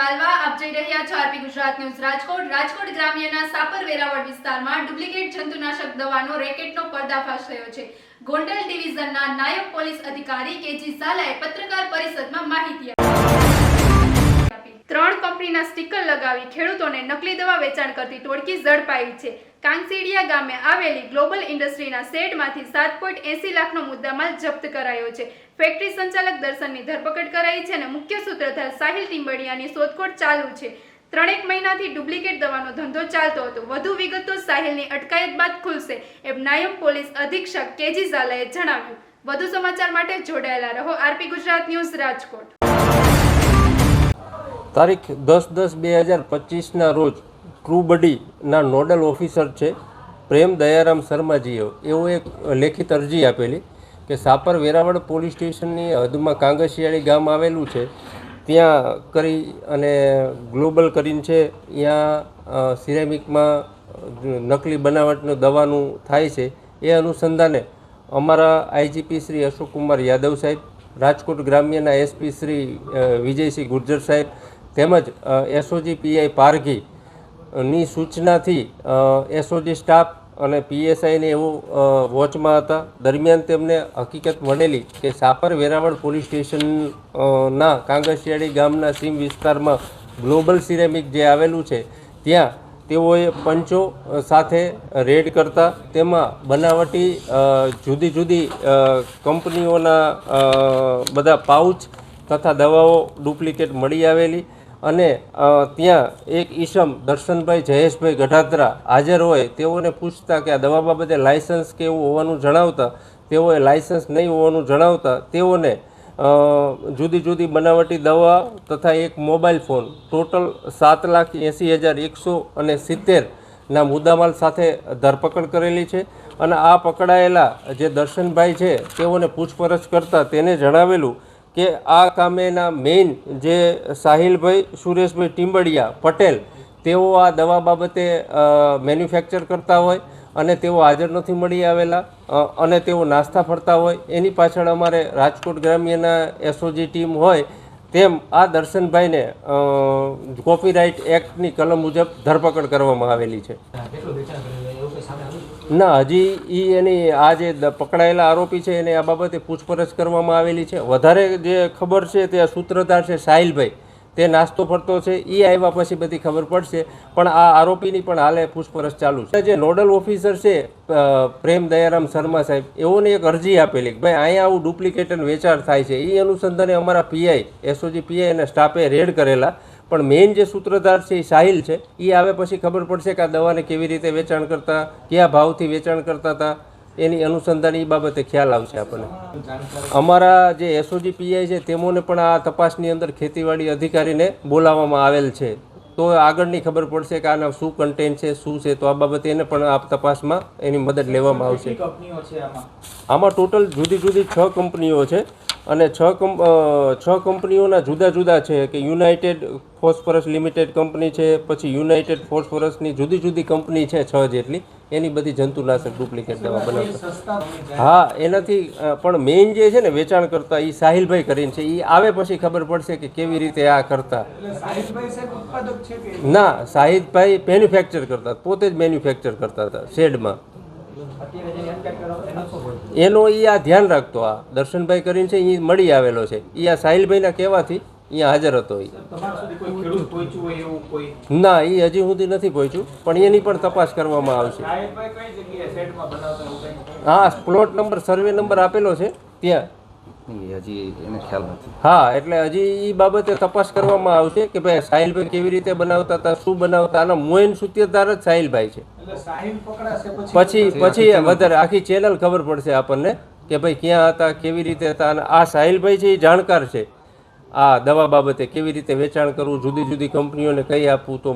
માલવા આપ જોઈ રહ્યા છો આરપી ગુજરાત ન્યૂઝ રાજકોટ ગ્રામ્યના સાપર વેરાવળ વિસ્તારમાં ડુપ્લિકેટ જંતુનાશક દવાનો રેકેટનો પર્દાફાશ થયો છે। ગોંડલ ડિવિઝનના નાયબ પોલીસ અધિકારી કેજી ઝાલાએ પત્રકાર પરિષદમાં માહિતી આપી। 3 કંપનીના સ્ટીકર લગાવી ખેડૂતોને નકલી દવા વેચાણ કરતી ટોળકી ઝડપાઈ છે। કાંગસીડિયા ગામે આવેલી ગ્લોબલ ઇન્ડસ્ટ્રીના શેડમાંથી 7.80 લાખનો મુદ્દામાલ જપ્ત કરાયો છે। ફેક્ટરી સંચાલક દર્શનની ધરપકડ કરાઈ છે અને મુખ્ય સૂત્રધાર સાહિલ ટીમ્બડિયાની શોધખોળ ચાલુ છે। 3 મહિનાથી ડુપ્લિકેટ દવાનો ધંધો ચાલતો હતો। વધુ વિગતો સાહિલની અટકાયત બાદ ખુલશે એમ નાયબ પોલીસ અધિક્ષક કેજી ઝાલાએ જણાવ્યું। વધુ સમાચાર માટે જોડાયેલા રહો આરપી ગુજરાત ન્યૂઝ રાજકોટ। તારીખ 10/10/2025ના રોજ ટ્રુ બડીના નોડલ ઓફિસર છે પ્રેમ દયારામ શર્માજીએ એવો એક લેખિત અરજી આપેલી કે સાપર વેરાવળ પોલીસ સ્ટેશનની હદમાં કાંગસિયાળી ગામ આવેલું છે, ત્યાં કરી અને ગ્લોબલ કરીને છે, ત્યાં સિરેમિકમાં નકલી બનાવટનું દવાનું થાય છે। એ અનુસંધાને અમારા આઈજીપી શ્રી અશોકકુમાર યાદવ સાહેબ, રાજકોટ ગ્રામ્યના એસપી શ્રી વિજયસિંહ ગુર્જર સાહેબ તેમજ એસઓજી પીઆઈ પારઘી ની સૂચનાથી એસઓજી સ્ટાફ અને પીએસઆઈને એવું વોચમાં હતા। દરમિયાન તેમને હકીકત મળેલી કે સાપર વેરાવળ પોલીસ સ્ટેશનના કાંગસિયાળી ગામના સીમ વિસ્તારમાં ગ્લોબલ સિરેમિક જે આવેલું છે ત્યાં તેઓએ પંચો સાથે રેડ કરતા તેમાં બનાવટી જુદી જુદી કંપનીઓના બધા પાઉચ તથા દવાઓ ડુપ્લિકેટ મળી આવેલી અને ત્યાં એક ઈસમ દર્શનભાઈ જયેશભાઈ ગઢાત્રા હાજર હોય તેઓને પૂછતા કે આ દવા બાબતે લાયસન્સ કે એવું હોવાનું જણાવતા તેઓએ લાયસન્સ નહીં હોવાનું જણાવતા તેઓને જુદી જુદી બનાવટી દવા તથા એક મોબાઈલ ફોન ટોટલ 7,80,170ના મુદ્દામાલ સાથે ધરપકડ કરેલી છે। અને આ પકડાયેલા જે દર્શનભાઈ છે તેઓને પૂછપરછ કરતાં તેને જણાવેલું કે આ કામેના મેઇન જે સાહિલભાઈ સુરેશભાઈ ટીમ્બડિયા પટેલ તેઓ આ દવા બાબતે મેન્યુફેક્ચર કરતા હોય અને તેઓ હાજર નથી મળી આવેલા અને તેઓ નાસ્તા ફરતા હોય, એની પાછળ અમારે રાજકોટ ગ્રામ્યના એસઓજી ટીમ હોય તેમ આ દર્શનભાઈને કોપીરાઇટ એક્ટની કલમ મુજબ ધરપકડ કરવામાં આવેલી છે। ના, હજી એની આ જે પકડાયેલા આરોપી છે એને આ બાબતે પૂછપરછ કરવામાં આવેલી છે। વધારે જે ખબર છે તે સૂત્રધાર છે સાહિલભાઈ, તે નાસ્તો ફરતો છે, એ આવ્યા પછી બધી ખબર પડશે, પણ આ આરોપીની પણ હાલે પૂછપરછ ચાલુ છે। જે નોડલ ઓફિસર છે પ્રેમ દયારામ શર્મા સાહેબ, એઓને એક અરજી આપેલી કે ભાઈ અહીંયા આવું ડુપ્લિકેટ વેચાણ થાય છે। એ અનુસંધાને અમારા પીઆઈ એસઓજી પીઆઈ અને સ્ટાફે રેડ કરેલા, પણ મેઇન જે સૂત્રધાર છે એ સાહિલ છે, એ આવે પછી ખબર પડશે કે આ દવાને કેવી રીતે વેચાણ કરતા, કયા ભાવથી વેચાણ કરતા હતા, એની અનુસંધાન એ બાબતે ખ્યાલ આવશે આપણને। અમારા જે એસઓજી પીઆઈ છે તેમને પણ આ તપાસની અંદર ખેતીવાડી અધિકારીને બોલાવવામાં આવેલ છે, તો આગળની ખબર પડશે કે આના શું કન્ટેન્ટ છે, શું છે, તો આ બાબતે એને પણ આ તપાસમાં એની મદદ લેવામાં આવશે। આમાં ટોટલ જુદી જુદી 6 કંપનીઓ છે અને 6 કંપનીઓના જુદા જુદા છે કે યુનાઇટેડ ફોસ્ફરસ લિમિટેડ કંપની છે, પછી યુનાઇટેડ ફોસ્ફરસની જુદી જુદી કંપની છે 6 જેટલી, એની બધી જંતુનાશક ડુપ્લિકેટ દવા બનાવતા। હા, એનાથી પણ મેઇન જે છે ને વેચાણ કરતા એ સાહિલભાઈ કરીને છે, એ આવે પછી ખબર પડશે કે કેવી રીતે આ કરતા। ના, સાહિલભાઈ મેન્યુફેક્ચર કરતા, પોતે જ મેન્યુફેક્ચર કરતા હતા શેડમાં। એનો એ આ ધ્યાન રાખતો, આ દર્શનભાઈ કરીને છે એ મળી આવેલો છે, એ આ સાહિલભાઈના કહેવાથી અહીંયા હાજર હતો। ના, એ હજી સુધી નથી પહોંચ્યું, પણ એની પણ તપાસ કરવામાં આવશે। હા, પ્લોટ નંબર સર્વે નંબર આપેલો છે ત્યાં, હા, એટલે હજી એ બાબતે તપાસ કરવામાં આવશે કે ભાઈ સાહિલભાઈ કેવી રીતે બનાવતા હતા, શું બનાવતા, આના મોઇન સૂત્રધાર જ સાહિલભાઈ છે। પછી વધારે આખી ચેનલ ખબર પડશે આપણને કે ભાઈ ક્યાં હતા, કેવી રીતે હતા, અને આ સાહિલભાઈ છે એ જાણકાર છે આ દવા બાબતે, કેવી રીતે વેચાણ કરવું, જુદી જુદી કંપનીઓને કઈ આપવું, તો